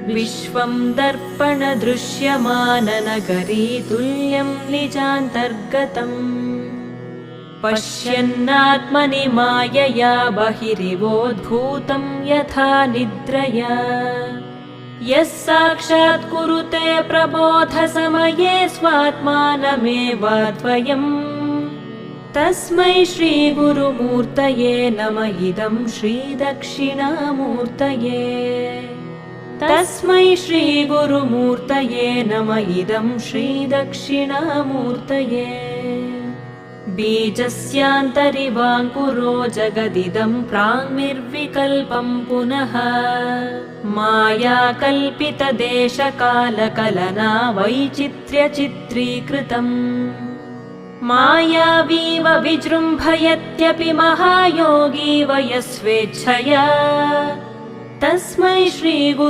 विश्वं दर्पणदृश्यमाननगरी तुल्यं निजान्तर्गतम् पश्यन्नात्मनि मायया बहिरिवोद्भूतं यथा निद्रया यः साक्षात् कुरुते प्रबोधसमये स्वात्मानमेवाद्वयम् तस्मै श्रीगुरुमूर्तये नमः इदं श्रीदक्षिणामूर्तये तस्मै श्रीगुरुमूर्तये नमः इदं श्रीदक्षिणामूर्तये बीजस्यान्तरिवाङ्कुरो जगदिदं प्राङ्निर्विकल्पं पुनः मायाकल्पितदेशकालकलना वैचित्र्यचित्रीकृतम् मायावीव विजृम्भयत्यपि महायोगी वयस्वेच्छया तस्मै श्रीगुरु